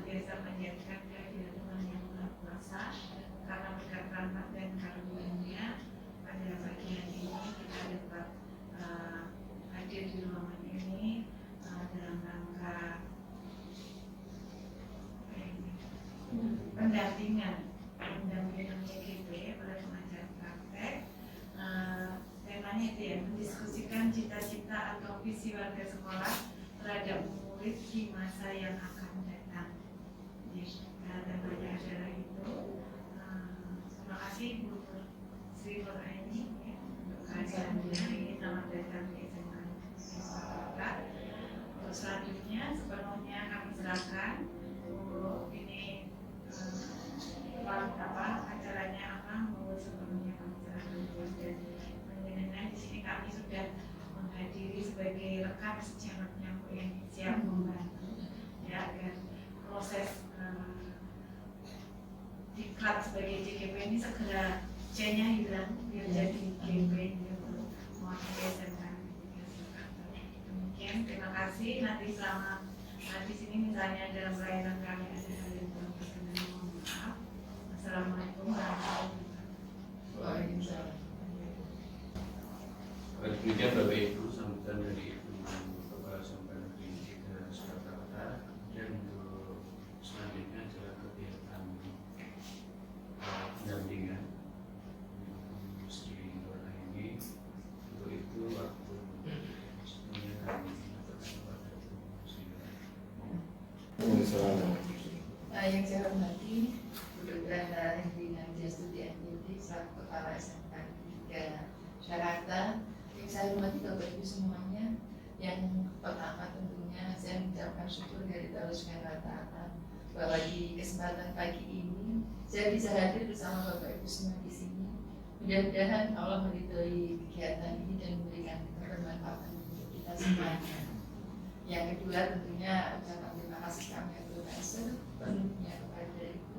senantiasa menjadikan kehadiran yang Maha Kuasa karena berkat rahmat dan karunia-Nya pada pagi hari ini kita dapat hadir di ruangan ini dalam rangka pendampingan JGP oleh pengajar praktek. Temanya itu ya, mendiskusikan cita-cita atau visi warga sekolah terhadap murid di masa yang akan datang. Jadi temanya adalah itu. Terima kasih Bu Sri Nuraini ya, untuk kehadirannya. Ini selamat datang di SMA Pak. Untuk selanjutnya sepenuhnya kami serahkan Bu ini acaranya apa mau sepenuhnya kami serahkan dan mengenai di sini kami sudah menghadiri sebagai rekan sejarahnya yang siap membantu ya agar proses diklat sebagai JGP ini segera C-nya hilang biar jadi GP gitu. Mohon SMK. Demikian, terima kasih. Nanti selama di sini misalnya dalam pelayanan kami ada hal yang kurang berkenan, mohon maaf. Assalamualaikum warahmatullahi wabarakatuh. Waalaikumsalam. Demikian Bapak Ibu sambutan dari Kepala Sampai Negeri 3 Surakarta. Dan untuk selanjutnya adalah kegiatan pendampingan Sri Nuraini. Untuk itu waktu sebenarnya kami minta kepada Sri Nuraini. Yang saya hormati Bu Dr. Hendrina Studi NJD selaku Kepala SMK 3 Jakarta. Yang saya hormati Bapak Ibu semuanya. Yang pertama tentunya saya mengucapkan syukur dari Allah Subhanahu wa Ta'ala bahwa di kesempatan pagi ini saya bisa hadir bersama Bapak Ibu semua di sini. Mudah-mudahan Allah meridhoi kegiatan ini dan memberikan kebermanfaatan untuk kita semuanya. Yang kedua tentunya ucapan terima kasih kami kepada penuhnya kepada Ibu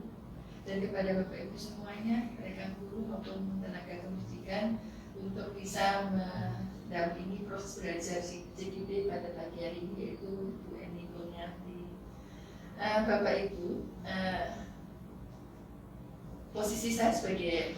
dan kepada Bapak Ibu semuanya, rekan guru maupun tenaga kependidikan untuk bisa mendampingi proses belajar JGP pada pagi hari ini, yaitu Bu Eni Kurniati. Bapak Ibu, posisi saya sebagai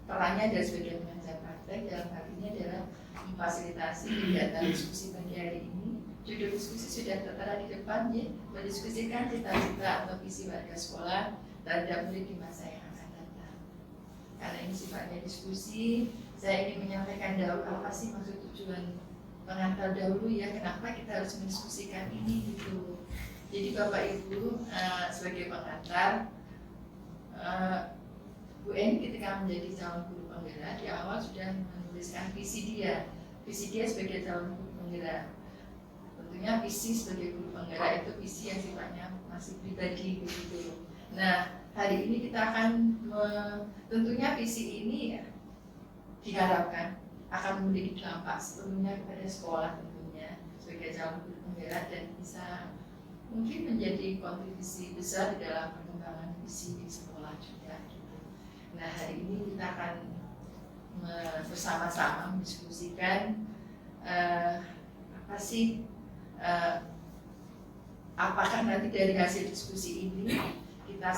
perannya dan sebagai pengajar praktek dalam hal ini adalah memfasilitasi kegiatan diskusi pagi hari ini. Judul diskusi sudah tertera di depan, ya, mendiskusikan cita-cita atau visi warga sekolah terhadap murid di masa yang akan datang. Karena ini sifatnya diskusi, saya ingin menyampaikan dahulu apa sih maksud tujuan pengantar dahulu ya, kenapa kita harus mendiskusikan ini gitu. Jadi Bapak Ibu sebagai pengantar, Bu Eni ketika menjadi calon guru penggerak di awal sudah menuliskan visi dia sebagai calon guru penggerak. Tentunya visi sebagai guru penggerak itu visi yang sifatnya masih pribadi begitu. Nah, hari ini kita akan tentunya visi ini ya, diharapkan akan memiliki dampak sepenuhnya kepada sekolah tentunya sebagai calon guru penggerak dan bisa mungkin menjadi kontribusi besar di dalam perkembangan visi di sekolah juga. Gitu. Nah, hari ini kita akan bersama-sama mendiskusikan apa sih apakah nanti dari hasil diskusi ini kita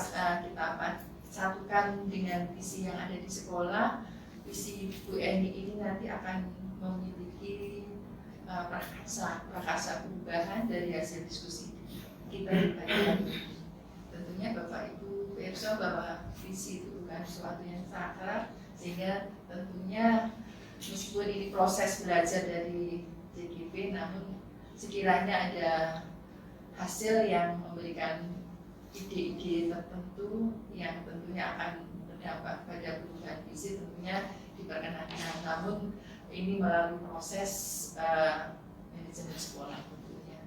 satukan dengan visi yang ada di sekolah. Visi Bu Eni ini nanti akan memiliki prakarsa perubahan dari hasil diskusi kita pada hari ini. Tentunya Bapak Ibu perso bahwa visi itu bukan sesuatu yang sakral, sehingga tentunya meskipun ini proses belajar dari JGP, namun sekiranya ada hasil yang memberikan ide-ide tertentu yang tentunya akan berdampak pada perubahan visi, tentunya diperkenankan. Namun ini melalui proses manajemen sekolah tentunya.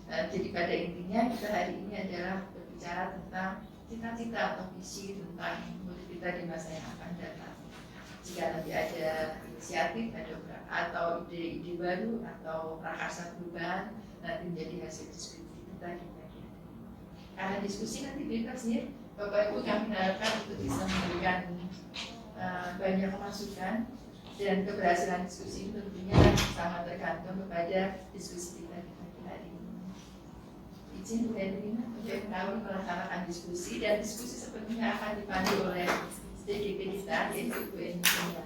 Jadi pada intinya kita hari ini adalah berbicara tentang cita-cita atau visi tentang murid kita di masa yang akan datang. Jika nanti ada inisiatif atau ide-ide baru atau prakarsa perubahan, nanti menjadi hasil diskusi kita di pagi hari. Karena diskusi nanti bebas ya, Bapak Ibu kami harapkan untuk bisa memberikan banyak masukan, dan keberhasilan diskusi ini tentunya sangat tergantung kepada diskusi kita di pagi hari ini. izin Bu Hendrina untuk kami melaksanakan diskusi, dan diskusi sepenuhnya akan dipandu oleh DGP kita, yaitu Bu Hendrina.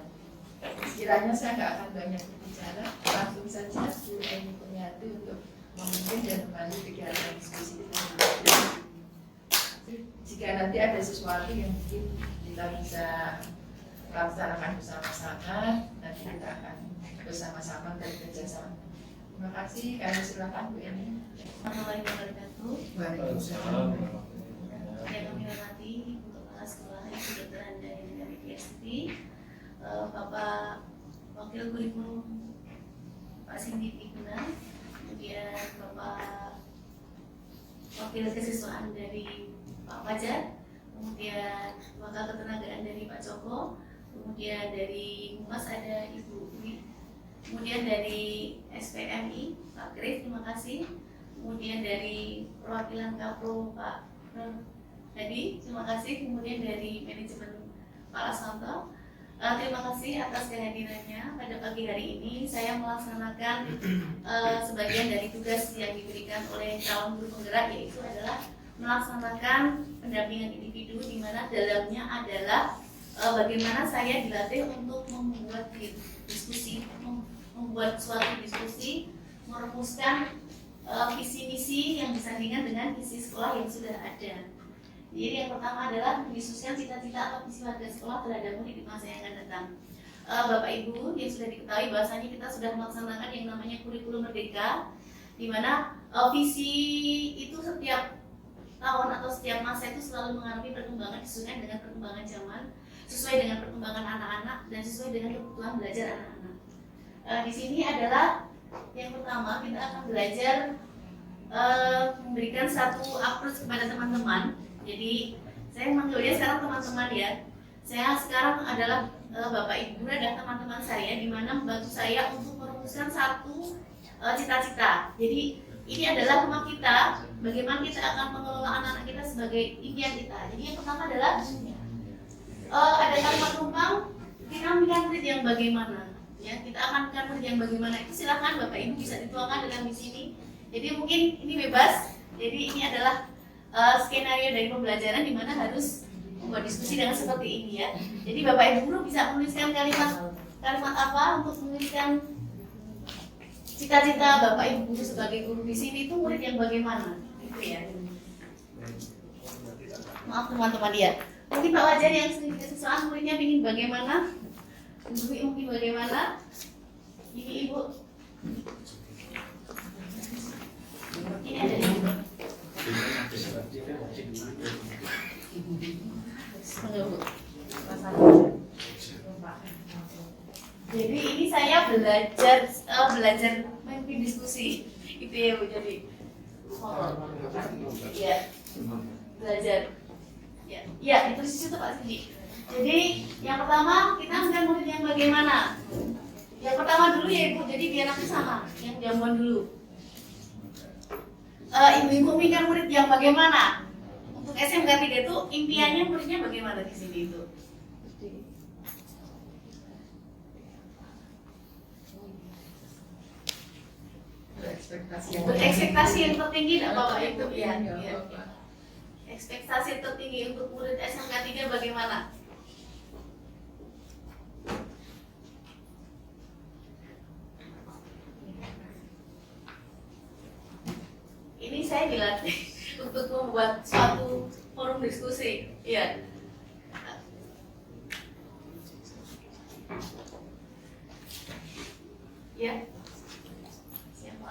Sekiranya saya nggak akan banyak berbicara, langsung saja Bu Hendrina untuk memimpin dan memandu kegiatan diskusi kita. Jika nanti ada sesuatu yang mungkin kita bisa laksanakan bersama-sama, nanti kita akan bersama-sama bekerja sama. Terima kasih, kami silakan Bu Eni. Assalamualaikum warahmatullahi wabarakatuh. Waalaikumsalam. Yang kami hormati untuk kepala sekolah Ibu Dr. Anda yang University, Bapak Wakil Kurikulum Pak Sindi Pikuna, kemudian Bapak Wakil Kesiswaan dari Pak Fajar, kemudian Wakil Ketenagaan dari Pak Joko, kemudian dari Humas ada Ibu Wi, kemudian dari SPMI Pak Kris, terima kasih, kemudian dari perwakilan Kapro Pak Hadi, terima kasih, kemudian dari manajemen Pak Lasmanto, terima kasih atas kehadirannya pada pagi hari ini. Saya melaksanakan sebagian dari tugas yang diberikan oleh calon guru penggerak, yaitu adalah melaksanakan pendampingan individu, di mana dalamnya adalah bagaimana saya dilatih untuk membuat diskusi, membuat suatu diskusi, merumuskan visi misi yang disandingkan dengan visi sekolah yang sudah ada. Jadi yang pertama adalah mendiskusikan cita-cita atau visi warga sekolah terhadap murid di masa yang akan datang. Bapak Ibu yang sudah diketahui bahwasanya kita sudah melaksanakan yang namanya kurikulum merdeka, di mana visi itu setiap tahun atau setiap masa itu selalu mengalami perkembangan disesuaikan dengan perkembangan zaman, sesuai dengan perkembangan anak-anak dan sesuai dengan kebutuhan belajar anak-anak. Di sini adalah yang pertama kita akan belajar memberikan satu approach kepada teman-teman. Jadi saya manggilnya sekarang teman-teman ya. Saya sekarang adalah Bapak Ibu adalah teman-teman saya, di mana membantu saya untuk merumuskan satu cita-cita. Jadi ini adalah rumah kita, bagaimana kita akan mengelola anak-anak kita sebagai impian kita. Jadi yang pertama adalah ada kalimat numpang, kita memiliki murid yang bagaimana. Ya, kita akan memiliki murid yang bagaimana itu silakan Bapak Ibu bisa dituangkan dalam di sini. Jadi mungkin ini bebas. Jadi ini adalah skenario dari pembelajaran di mana harus membuat diskusi dengan seperti ini ya. Jadi Bapak Ibu guru bisa menuliskan kalimat apa untuk menuliskan cita-cita Bapak Ibu guru sebagai guru di sini itu murid yang bagaimana, gitu ya. Maaf teman-teman ya. Mungkin Pak Wajar yang sesuatu muridnya ingin bagaimana, Ibu mungkin bagaimana. Ini Ibu. Ini ada Ibu. Jadi ini saya belajar memimpin diskusi itu ya Bu. Jadi ya belajar ya itu di situ Pak Sindi. Jadi yang pertama kita melihat murid yang bagaimana. Yang pertama dulu ya Ibu, jadi biar nanti sama yang jamuan dulu. Ibu-ibu mikir murid yang bagaimana? Untuk SMK 3 itu impiannya muridnya bagaimana di sini itu? Ekspektasi yang tertinggi tidak Bapak Ibu ya? Ekspektasi tertinggi untuk murid SMK 3 bagaimana? Ini saya dilatih untuk membuat suatu forum diskusi, ya. Ya, siapa?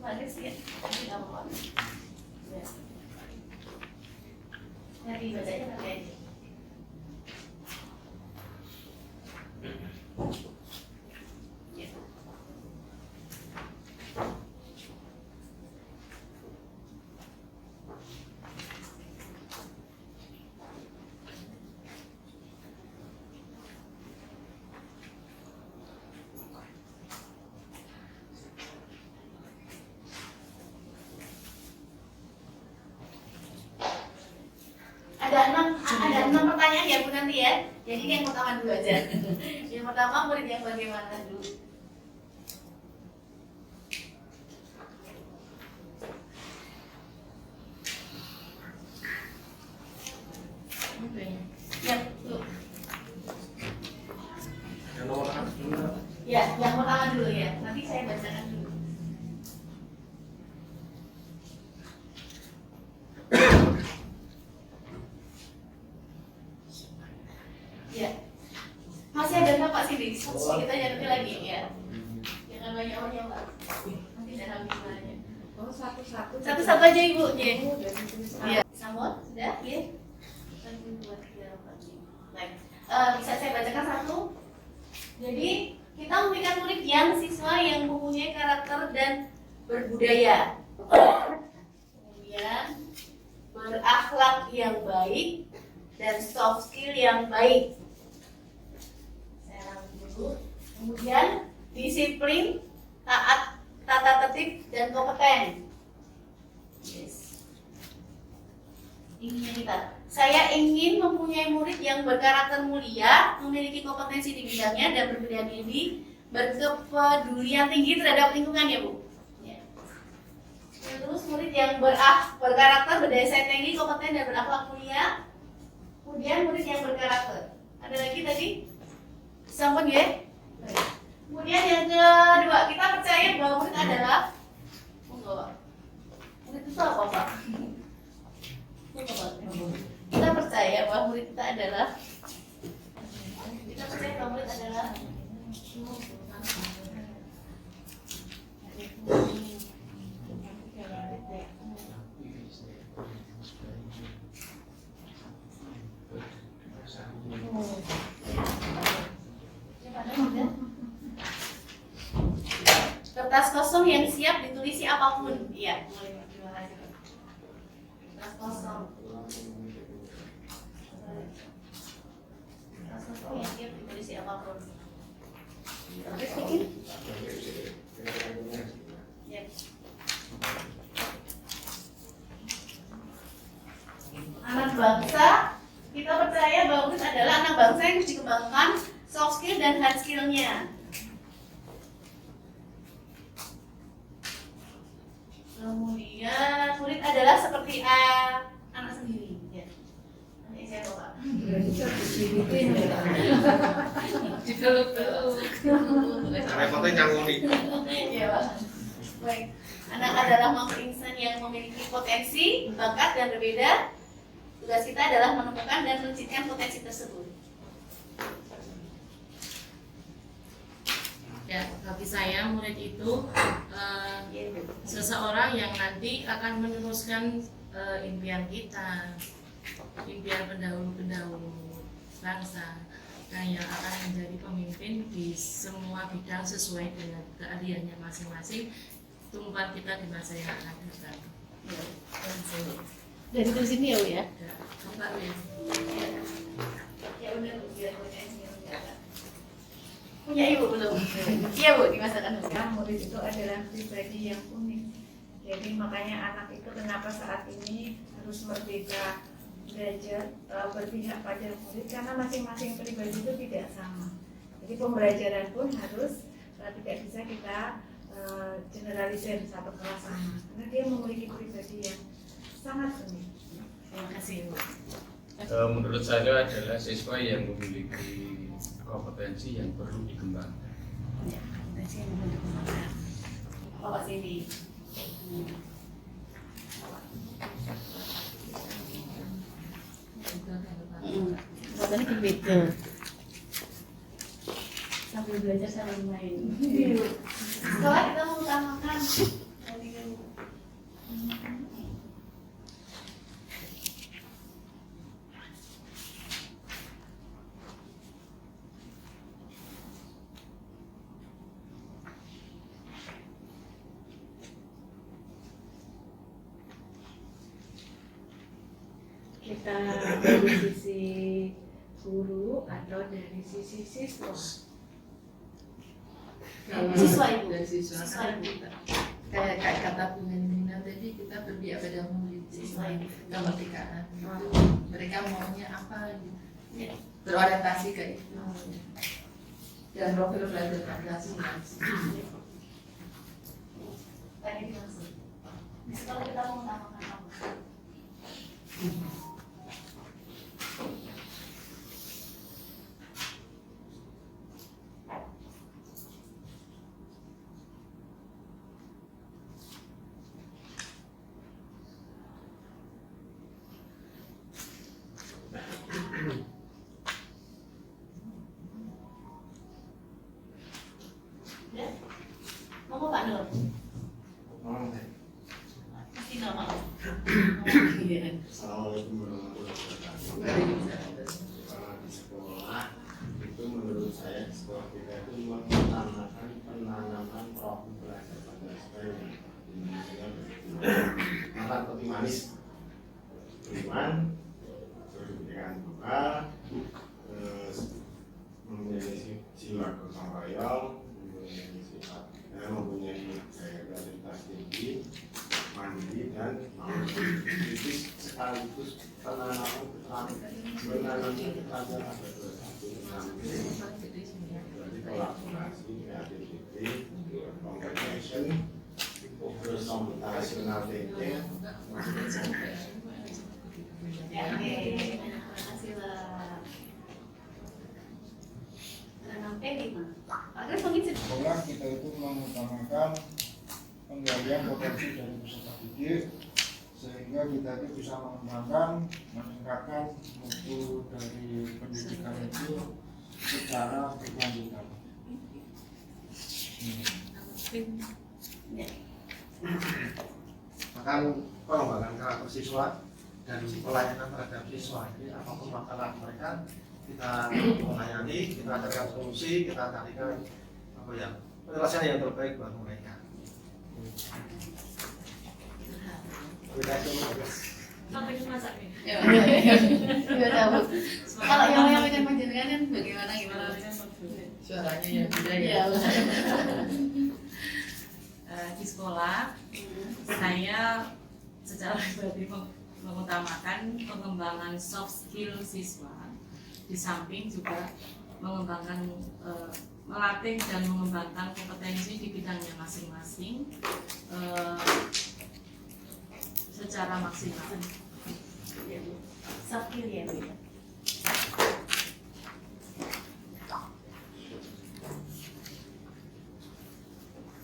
Mari sih, tidak apa-apa. Ya. Nanti bacanya pakai aja. Ya. pertanyaan ya Bu nanti ya. Jadi ini yang pertama dulu aja. Yang pertama murid yang bagaimana dulu? Ya, tuh. Yang nomor satu dulu. Ya, yang pertama dulu ya. Nanti saya bacakan dulu. Ya. Masih ada nggak Pak Sidi? Kita jadi lagi ya. Jangan banyak-banyak Pak. Nanti saya habis banyak. Oh, satu-satu. Satu-satu aja Ibu. Ya. Iya. Sambut, sudah? Ya. Baik. Bisa saya bacakan satu. Jadi kita memberikan murid yang siswa yang mempunyai karakter dan berbudaya, kemudian berakhlak yang baik dan soft skill yang baik. Saya rangkum dulu. Kemudian disiplin, taat, tata tertib dan kompeten. Yes. Inginnya kita. Saya ingin mempunyai murid yang berkarakter mulia, memiliki kompetensi di bidangnya dan berpendirian diri, berkepedulian tinggi terhadap lingkungan ya Bu. Ya. Terus murid yang berkarakter, berdaya saing tinggi, kompeten dan berakhlak mulia. Kemudian murid yang berkarakter. Ada lagi tadi? Sampun ya? Baik. Kemudian yang kedua, kita percaya bahwa murid adalah murid itu apa Pak? Kita percaya bahwa murid kita adalah kertas kosong yang siap ditulisi apapun. Iya, boleh. Terima kasih. Kertas kosong. Kertas kosong yang siap ditulisi apapun. Oke, sedikit. Ya. Anak bangsa, kita percaya bahwa murid adalah anak bangsa yang harus dikembangkan soft skill dan hard skill-nya. Kemudian murid adalah seperti anak sendiri. Ya. Nanti saya bawa. Repotnya nyangoni. Ya Pak. Baik. Anak adalah makhluk insan yang memiliki potensi, bakat dan berbeda. Tugas kita adalah menemukan dan menciptakan potensi tersebut. Ya, bagi saya murid itu seseorang yang nanti akan meneruskan impian kita, impian pendahulu-pendahulu bangsa, yang akan menjadi pemimpin di semua bidang sesuai dengan keahliannya masing-masing. Tumpuan kita di masa yang akan datang. Dari sini ya Bu ya. Ya udah Bu, biar punya Ibu belum? Iya Bu, dimasakan dulu. Murid itu adalah pribadi yang unik. Jadi makanya anak itu kenapa saat ini harus merdeka belajar berpihak pada murid, karena masing-masing pribadi itu tidak sama. Jadi pembelajaran pun harus tidak bisa kita generalisir satu kelas sama, karena dia memiliki pribadi yang sangat unik. Terima kasih Bu. Menurut saya adalah siswa yang memiliki kompetensi yang perlu dikembangkan. Ya, kompetensi yang perlu dikembangkan. Bapak sini. Bapak ini begitu. Sambil belajar sambil main. Setelah kita mengutamakan Kita dari sisi guru atau dari sisi siswa. Siswa Ibu. Dari siswa kan kita kayak kata Bu Nina tadi, kita berpihak pada murid, siswa kemerdekaan itu mereka maunya apa gitu. berorientasi ke itu dan profil belajar Pancasila. Tadi dimaksud. Setelah kita mengutamakan apa? Ya, mau Pak Nur? Pasti nggak mau. Iya. Assalamualaikum warahmatullahi wabarakatuh. Kalau di sekolah itu menurut saya sekolah kita itu mengutamakan penanaman profil belajar Pancasila yang Indonesia makan kopi manis, beriman, berpendidikan lokal, terus mempunyai jiwa gotong royong, mempunyai sifat mempunyai daya kreativitas tinggi, mandiri dan kritis sekaligus penanaman keterampilan ada berarti kolaborasi, kreativiti, communication, terus computational thinking. Ya, oke. Terima kasih lah. Sampai di mana? Agar mengisi. Sekolah kita itu mengutamakan penggalian potensi dari peserta didik sehingga kita itu bisa mengembangkan, meningkatkan mutu dari pendidikan itu secara berkelanjutan. Bahkan pengembangan karakter siswa dan pelayanan terhadap siswa ini apapun masalah mereka kita melayani, kita carikan solusi, kita carikan penyelesaian yang terbaik buat mereka. Sampai ke masaknya. Ya, tahu. Kalau yang menyampaikan panjenengan kan bagaimana gimana? Suaranya ya beda ya. Di sekolah saya secara pribadi mengutamakan pengembangan soft skill siswa, di samping juga mengembangkan melatih dan mengembangkan kompetensi di bidangnya masing-masing secara maksimal. Soft skill ya, Bu.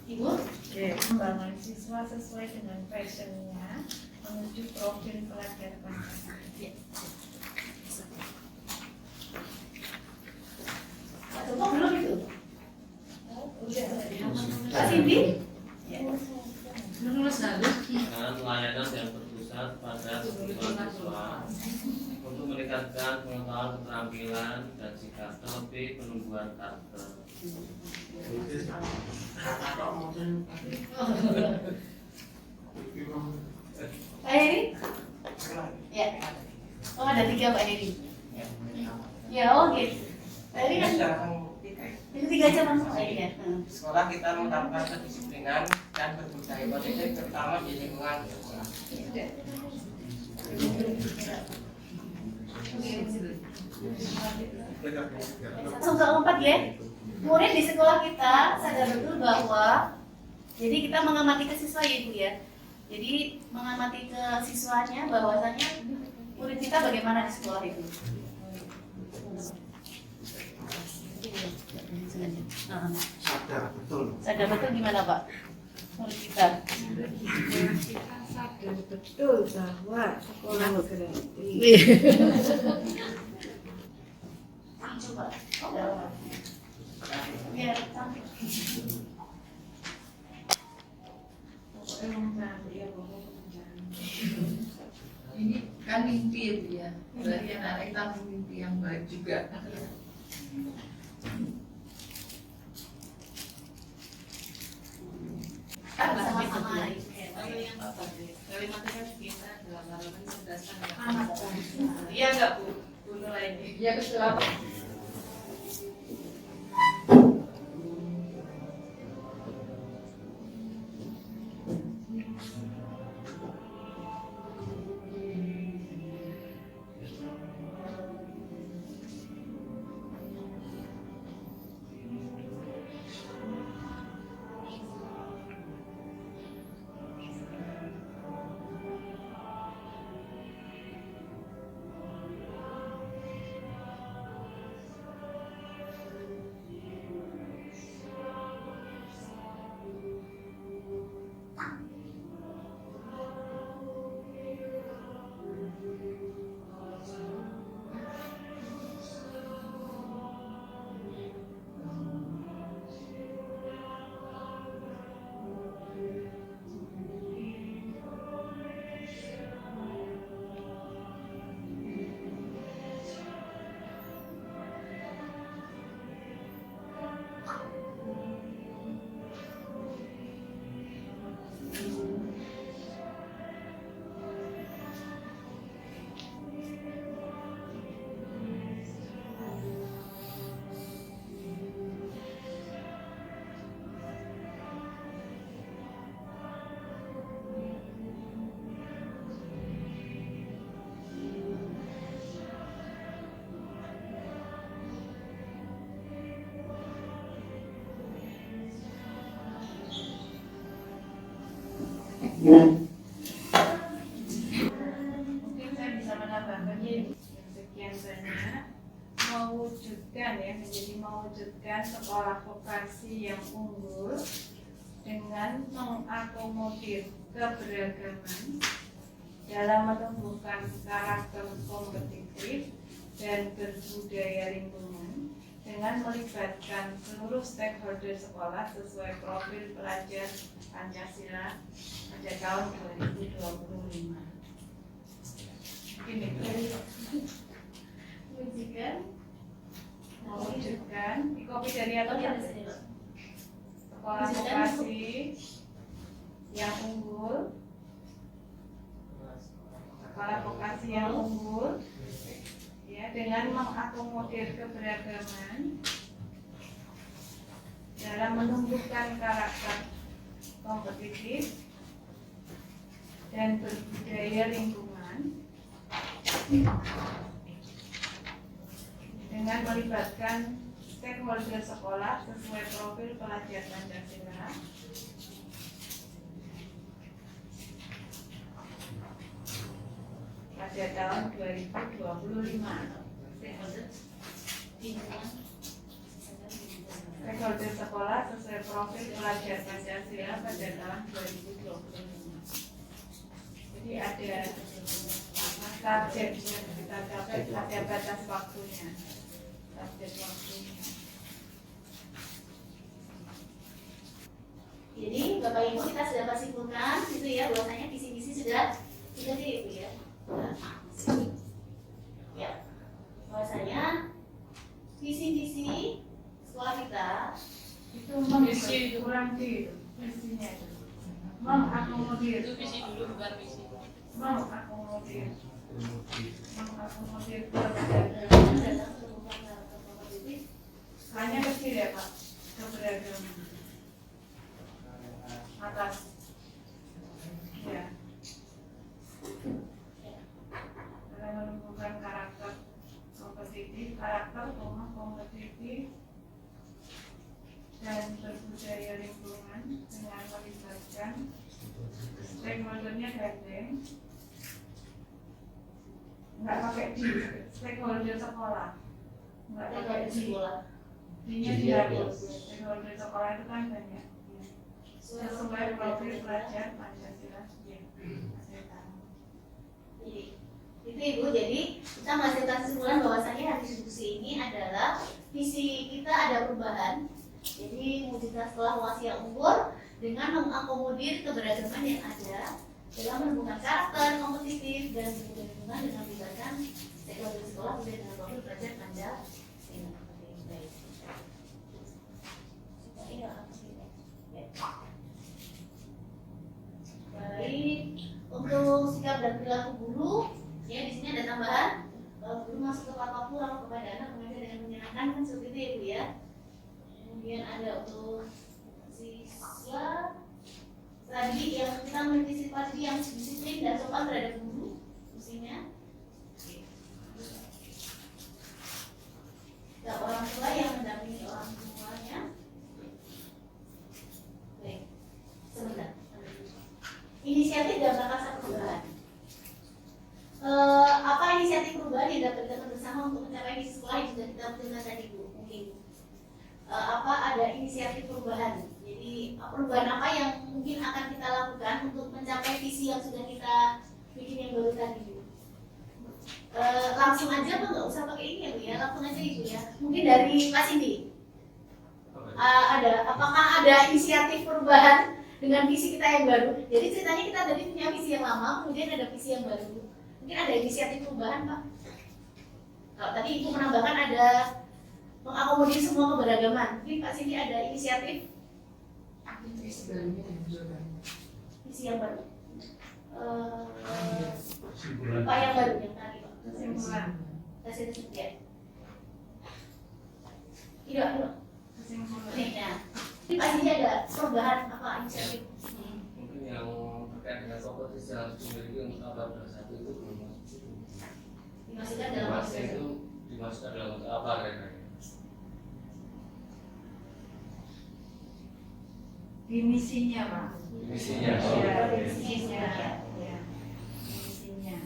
Ibu? Oke, pengembangan siswa sesuai dengan passionnya menuju profil pelajar Pancasila. Pak Joko belum itu? Udah. Pak Cindy? Lulus lalu Dan layanan yang berpusat pada kebutuhan siswa untuk meningkatkan pengetahuan, keterampilan, dan sikap terlebih penumbuhan karakter. Pak Heri? Ya. Oh, ada 3 Pak Heri. Ya, oh gitu. Pak Heri kan itu 3 aja langsung aja ya. Sekolah kita mengutamakan kedisiplinan dan berbudaya positif terutama di lingkungan sekolah. Langsung ke 4 ya. Murid di sekolah kita sadar betul bahwa jadi kita mengamati ke siswa ya Ibu ya. Jadi mengamati ke siswanya bahwasanya murid kita bagaimana di sekolah itu. Sadar betul. Sadar betul gimana Pak? Murid kita. Kita sadar betul bahwa sekolah gratis. Coba. Oh, biar cantik. Pokoknya mau cantik ya, pokoknya cantik. Ini kan mimpi ya Bu ya. Berarti anak kita mimpi yang baik juga. Sama-sama. kalau yang apa sih? Kalimatnya kan kita dalam halaman 11 kan Anak. iya enggak Bu? Bu Nuraini. Ya betul. Mungkin saya bisa menambahkan yang sekian banyak mewujudkan sekolah vokasi yang unggul dengan mengakomodir keberagaman dalam menumbuhkan karakter kompetitif dan berbudaya lingkungan dengan melibatkan seluruh stakeholder sekolah sesuai profil pelajar Pancasila pada tahun 2025. Ini mewujudkan kopi dari apa ya? Sekolah vokasi yang unggul, ya, dengan mengakomodir keberagaman dalam menumbuhkan karakter kompetitif dan berbudaya lingkungan dengan melibatkan stakeholder sekolah sesuai profil pelajar Pancasila pada tahun 2025. Stakeholder sekolah sesuai profil pelajar Pancasila pada tahun 2025. Jadi ada target yang kita capai, ada batas waktunya. Jadi Bapak Ibu kita sudah simpulkan gitu ya, bahwasanya visi-misi sudah Ibu ya. Ya, bahwasanya visi-misi sekolah kita itu mengakomodir visinya itu. Mengakomodir Itu visi dulu bukan misi. mengakomodir dalam penumbuhan karakter kompetitif hanya kecil ya Pak, keberagaman atas ya dalam menumbuhkan karakter kompetitif dan berbudaya lingkungan dengan melibatkan stakeholdernya gandeng, nggak pakai di stakeholder sekolah, nggak pakai di dinya dihapus. Stakeholder sekolah itu kan banyak ya. Sesuai profil pelajar Pancasila ya. Itu Ibu, jadi kita menghasilkan kesimpulan bahwasanya hari diskusi ini adalah visi kita ada perubahan. Jadi mewujudkan sekolah vokasi yang unggul dengan mengakomodir keberagaman yang ada dalam menumbuhkan karakter kompetitif dan lingkungan dengan melibatkan stakeholder sekolah sesuai dengan profil pelajar Pancasila. Baik, untuk sikap dan perilaku guru, ya di sini ada tambahan. Guru masuk tepat waktu, ramah kepada anak, mengajar dengan menyenangkan, kan seperti itu ya Bu ya. Kemudian ada untuk siswa tadi yang kita mengantisipasi yang disiplin dan sopan terhadap guru, fungsinya. Dan orang tua yang mendampingi orang tuanya. Baik, sebentar. Inisiatif dan prakasa perubahan. Apa inisiatif perubahan yang dapat dilakukan bersama untuk mencapai visi sekolah yang sudah kita berikan tadi Bu? Mungkin apa ada inisiatif perubahan? Jadi perubahan apa yang mungkin akan kita lakukan untuk mencapai visi yang sudah kita bikin yang baru tadi Bu? Langsung aja apa nggak usah pakai ini ya Bu ya? Langsung aja Ibu ya. Mungkin dari Pak Cindy. Apakah ada inisiatif perubahan dengan visi kita yang baru? Jadi ceritanya kita tadi punya visi yang lama, kemudian ada visi yang baru. Mungkin ada inisiatif perubahan Pak? Kalau tadi Ibu menambahkan ada mengakomodir semua keberagaman. Mungkin Pak Cindy ada inisiatif visi yang baru. Pak yang baru yang tadi Pak. Kesimpulan. Kesimpulan. Tidak. Kesimpulan. Nah, Pak Cindy ada perubahan apa inisiatif? Mungkin yang terkait dengan kompetisi yang harus dimiliki untuk abad 21 itu belum masuk. Dimasukkan dalam Masih itu dimasukkan dalam untuk apa kira-kira? Di misinya Pak. Misinya. Ya, misinya. Ya. Misinya.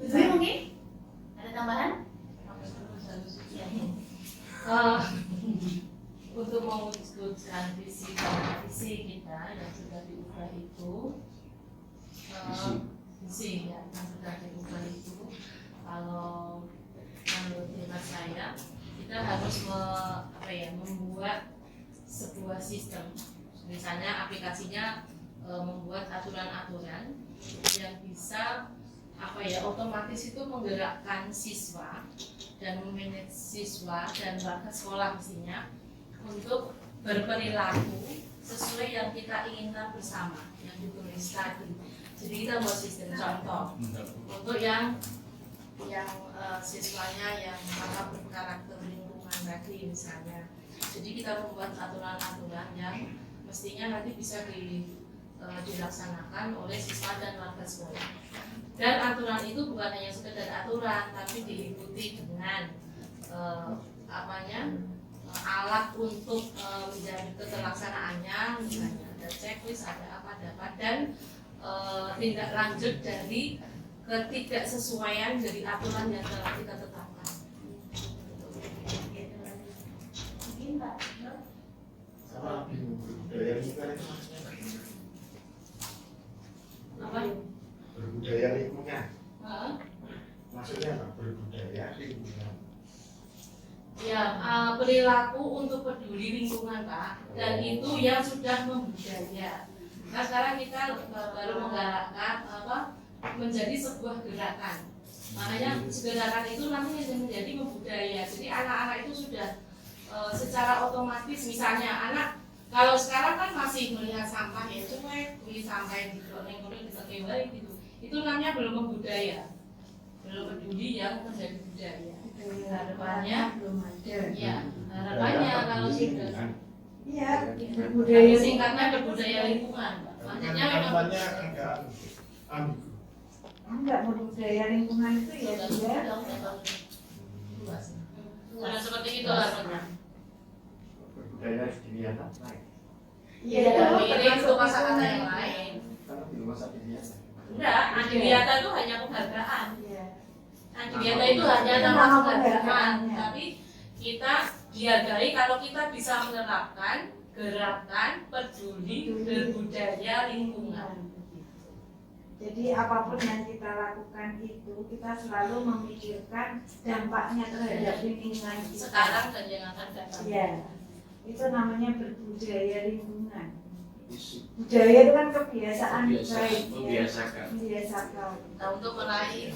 Betul mungkin? Ada tambahan? Ya. Untuk mewujudkan visi dan misi kita yang sudah diubah itu, visi ya yang sudah diubah itu, kalau menurut hemat saya kita harus membuat sebuah sistem, misalnya aplikasinya membuat aturan-aturan yang bisa otomatis itu menggerakkan siswa dan memanage siswa dan warga sekolah mestinya untuk berperilaku sesuai yang kita inginkan bersama yang ditulis tadi. Jadi kita buat sistem contoh untuk yang siswanya yang berkarakter lingkungan tadi misalnya. Jadi kita membuat aturan-aturan yang mestinya nanti bisa dilaksanakan oleh siswa dan warga sekolah. Dan aturan itu bukan hanya sekedar aturan, tapi diikuti dengan alat untuk menjadi keterlaksanaannya, misalnya ada checklist, ada apa, dan tindak lanjut dari ketidaksesuaian dari aturan yang telah kita tetapkan. Mungkin Pak. Sama berbudaya lingkungan itu Apa? berbudaya lingkungan. Hah? Maksudnya apa? Berbudaya lingkungan. Ya, perilaku untuk peduli lingkungan Pak, dan itu yang sudah membudaya. Nah sekarang kita baru menggalakkan menjadi sebuah gerakan. Makanya gerakan itu nanti menjadi membudaya. Jadi anak-anak itu sudah secara otomatis, misalnya anak kalau sekarang kan masih melihat sampah ya cuek, sampah yang dikoreng-koreng ditekewain gitu. Itu namanya belum membudaya, belum peduli yang menjadi budaya. Harapannya belum ada. Ya, harapannya kalau sudah Iya, budaya singkatnya berbudaya lingkungan. Maksudnya Harapannya agak ambigu. enggak berbudaya lingkungan itu ya dia. Sudah seperti itu harapannya. Berbudaya dunia lain. Iya, ini untuk kata-kata yang lain. Karena di rumah sakit biasa. Enggak, adiwiyata itu hanya penghargaan. Iya. Adiwiyata itu hanya nama penghargaan, tapi kita dihargai kalau kita bisa menerapkan gerakan peduli berbudaya lingkungan. Jadi apapun yang kita lakukan itu kita selalu memikirkan dampaknya terhadap lingkungan kita. Sekarang dan yang akan datang. Iya. Itu namanya berbudaya lingkungan. Budaya itu kan kebiasaan baik ya. Membiasakan. Nah, untuk meraih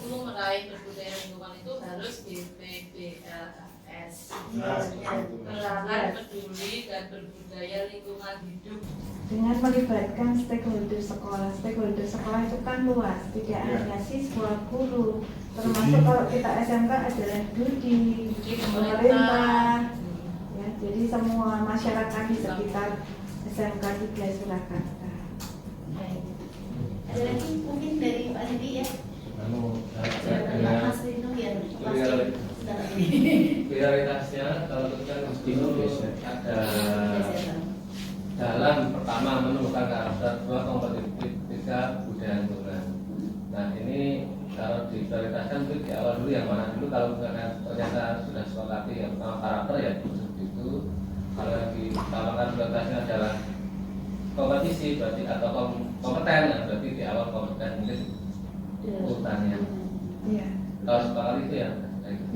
berbudaya lingkungan itu harus BPBLS. Gerakan peduli dan berbudaya lingkungan hidup. Dengan melibatkan stakeholder sekolah. Stakeholder sekolah itu kan luas, tidak hanya siswa, guru, termasuk kalau kita SMK adalah Dudi, pemerintah, ya, jadi semua masyarakat di sekitar SMK 3 Surakarta. Ada lagi mungkin dari Pak Sidi ya? Mas Rino ya? Prioritasnya kalau kita itu ada dalam pertama menumbuhkan karakter, dua kompetitif, tiga budaya lingkungan. Nah ini kalau diprioritaskan itu di awal dulu yang mana dulu, kalau misalkan ternyata sudah sepakati yang pertama karakter ya seperti itu. Kalau yang ditambahkan prioritasnya adalah kompetisi berarti atau kompeten ya, berarti di awal kompeten mungkin urutannya. Iya. Kalau sepakati itu ya.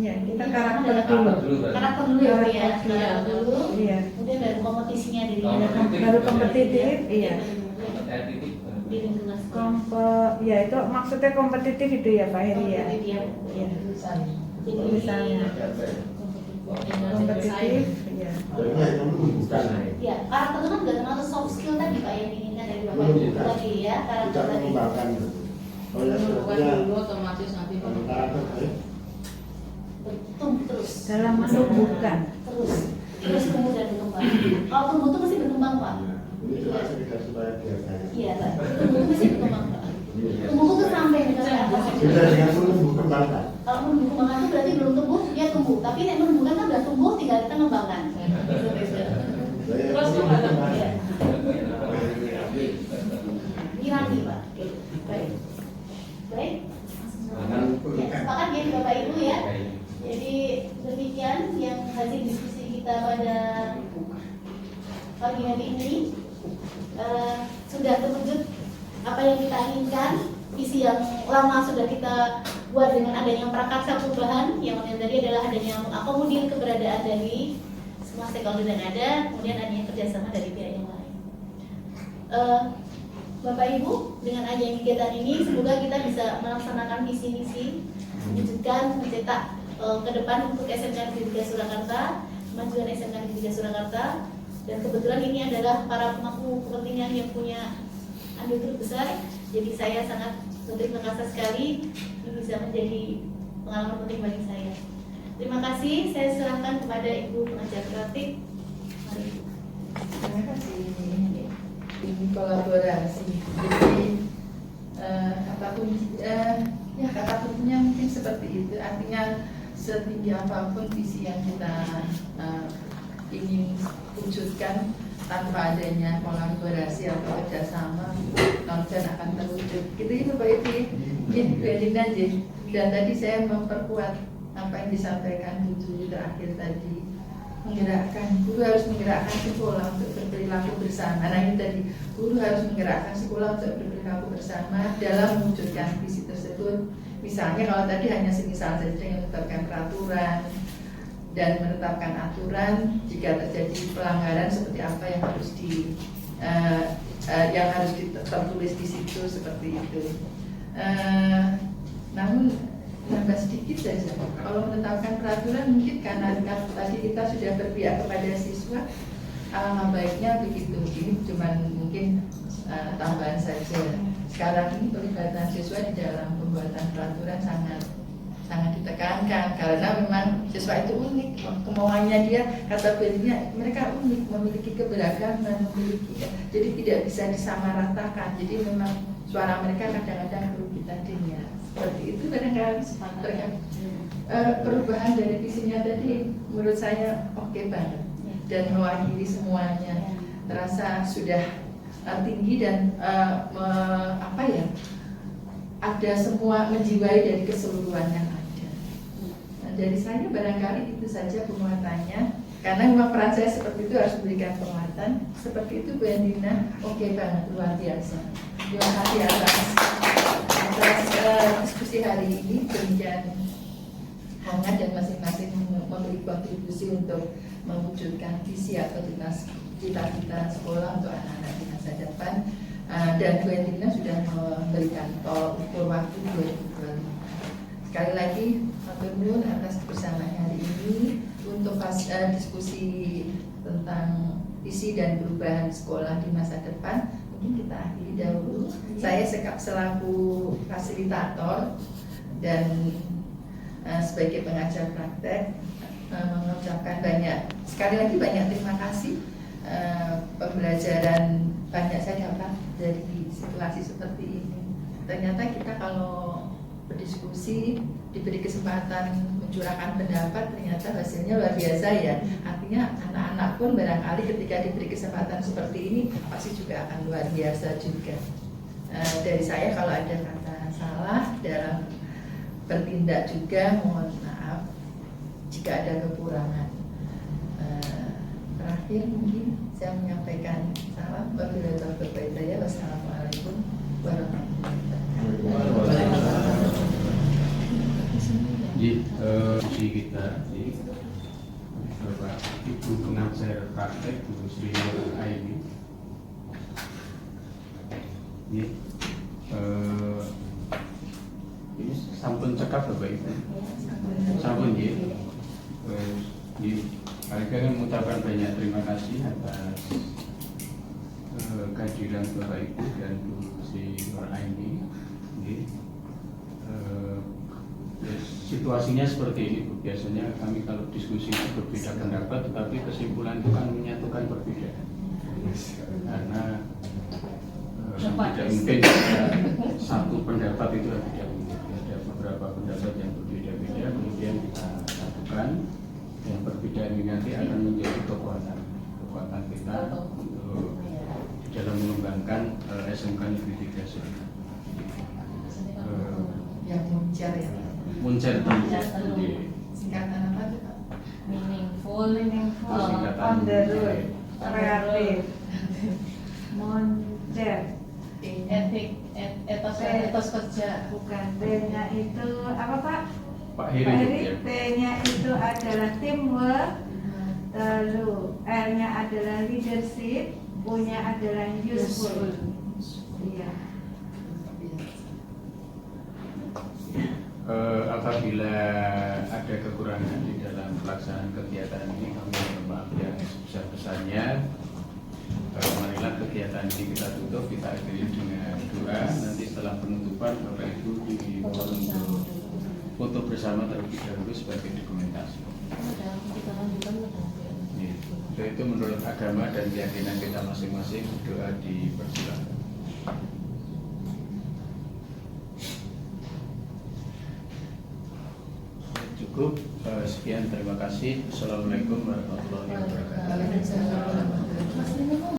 Iya, kita karakter dulu. berarti. Karakter dulu ya, Pak, ya. Karakter Karakter dulu. Iya. Kemudian baru kompetisinya di Baru kompetitif, iya. Kompetitif. di lingkungan sekolah. Ya itu maksudnya kompetitif itu ya Pak Heri ya. Kompetitif ya. Iya. Jadi Misalnya kompetitif, iya. Artinya itu menumbuhkan. ya, karakter itu kan juga termasuk soft skill tadi Pak yang diinginkan dari Bapak Belum, Ibu tidak. tadi ya, karakter Tidak tadi. mengembangkan. Oh ya, Bukan sebenarnya dulu otomatis nanti kalau karakter baik. Tumbuh terus. Dalam menumbuhkan. Terus tumbuh dan berkembang. Kalau tumbuh itu pasti berkembang Pak. Ini cuma sekedar supaya biasanya. Iya Pak. Tumbuh itu pasti berkembang Pak. Tumbuh itu sampai misalnya apa? Sudah dengan menumbuh kembangkan. Kalau menumbuh kembangkan itu berarti belum tumbuh, dia tumbuh. Tapi yang menumbuhkan kan udah tumbuh, tinggal kita ngembangkan. Saya Terus menumbuh kembangkan. Iya. Irati, Pak. Oke, baik. Baik. Ya, sepakat ya Bapak Ibu ya. Jadi demikian yang hasil diskusi kita pada pagi hari ini. Sudah terwujud apa yang kita inginkan. Visi yang lama sudah kita buat dengan adanya prakarsa perubahan, yang tadi adalah adanya mengakomodir keberadaan dari semua stakeholder yang ada, kemudian adanya kerjasama dari pihak yang lain. Bapak Ibu, dengan adanya kegiatan ini semoga kita bisa melaksanakan misi-misi, mewujudkan, mencetak ke depan untuk SMK Negeri 3 Surakarta, kemajuan SMK Negeri 3 Surakarta, dan kebetulan ini adalah para pemangku kepentingan yang punya andil turut besar. Jadi saya sangat berterima kasih sekali ini bisa menjadi pengalaman penting bagi saya. Terima kasih, saya serahkan kepada Ibu Pengajar praktik. Mari. Terima kasih. Ini kolaborasi. Jadi kata kuncinya mungkin seperti itu. Artinya setinggi apapun visi yang kita ingin wujudkan, tanpa adanya kolaborasi atau kerjasama, non-jen akan terwujud. Gitu ya Bapak Ibu. Biarin aja. Dan tadi saya memperkuat apa yang disampaikan Bu terakhir tadi, menggerakkan, guru harus menggerakkan sekolah untuk berperilaku bersama. Nah ini tadi, guru harus menggerakkan sekolah untuk berperilaku bersama dalam mewujudkan visi tersebut. Misalnya kalau tadi hanya semisal saja dengan menetapkan peraturan dan menetapkan aturan, jika terjadi pelanggaran seperti apa yang harus tertulis di situ seperti itu. Namun nambah sedikit saja. Kalau menetapkan peraturan mungkin karena tadi kita sudah berpihak kepada siswa, alangkah baiknya begitu. Ini cuma mungkin tambahan saja. Sekarang ini pelibatan siswa di dalam pembuatan peraturan sangat ditekankan karena memang siswa itu unik, kemauannya dia, kata belinya mereka unik, memiliki keberagaman, jadi tidak bisa disamaratakan. Jadi memang suara mereka kadang-kadang perlu kita dengar. Seperti itu barangkali perubahan dari visinya tadi menurut saya oke banget dan mewakili semuanya. Terasa sudah tinggi dan ada semua menjiwai dari keseluruhan yang ada. Nah, dari saya barangkali itu saja penguatannya, karena memang peran saya seperti itu harus memberikan penguatan. Seperti itu Bu Endina, oke banget, luar biasa. Terima kasih atas diskusi hari ini, demikian hangat dan masing-masing memberi kontribusi untuk mewujudkan visi atau cita-cita sekolah untuk anak-anak di masa depan. Dan Bu Endina sudah memberikan tol ukur waktu 2025. Sekali lagi, matur nuwun atas kebersamaan hari ini untuk diskusi tentang visi dan perubahan sekolah di masa depan. Mungkin kita akhiri dahulu. Saya selaku fasilitator dan sebagai pengajar praktek mengucapkan sekali lagi banyak terima kasih. Pembelajaran banyak saya dapat dari situasi seperti ini. Ternyata kita kalau berdiskusi, diberi kesempatan mencurahkan pendapat, ternyata hasilnya luar biasa ya. Artinya anak-anak pun barangkali ketika diberi kesempatan seperti ini pasti juga akan luar biasa juga. Dari saya kalau ada kata salah dalam bertindak juga mohon maaf jika ada kekurangan. Terakhir mungkin saya menyampaikan salam wabillahi taufiq wal hidayah. Wassalamualaikum warahmatullahi wabarakatuh. Di kita di Bapak Ibu pengajar praktek Bu Sri Aini. Ini sampun cekap Bapak Ibu. Sampun ya. Saya mengucapkan banyak terima kasih atas kehadiran Bapak Ibu dan Bu Sri Aini. Situasinya seperti ini Bu. Biasanya kami kalau diskusi itu berbeda pendapat, tetapi kesimpulan itu kan menyatukan perbedaan. Karena tidak mungkin satu pendapat itu tidak mungkin. Ada beberapa pendapat yang berbeda-beda, kemudian kita satukan. Yang perbedaan ini nanti akan menjadi kekuatan kita untuk dalam mengembangkan diasemkan lebih didasarkan Yang muncar ya. muncar Singkatan apa tuh Pak? Meaningful, Singkatan on the road, On the kreatif, moncer, Etik, etos kerja. bukan T-nya itu apa Pak? Pak Pak Heri Heri, ya. T-nya itu adalah teamwork, lalu R-nya adalah leadership, U-nya adalah useful. Iya. Apabila ada kekurangan di dalam pelaksanaan kegiatan ini, kami mohon maaf yang sebesar-besarnya. Marilah kegiatan ini kita tutup, kita akhiri dengan doa. Nanti setelah penutupan Bapak Ibu dimohon untuk foto bersama terlebih dahulu sebagai dokumentasi. Ya, itu menurut agama dan keyakinan kita masing-masing, doa dipersilakan. Cukup, sekian, terima kasih. Assalamualaikum warahmatullahi wabarakatuh. Waalaikumsalam warahmatullahi wabarakatuh.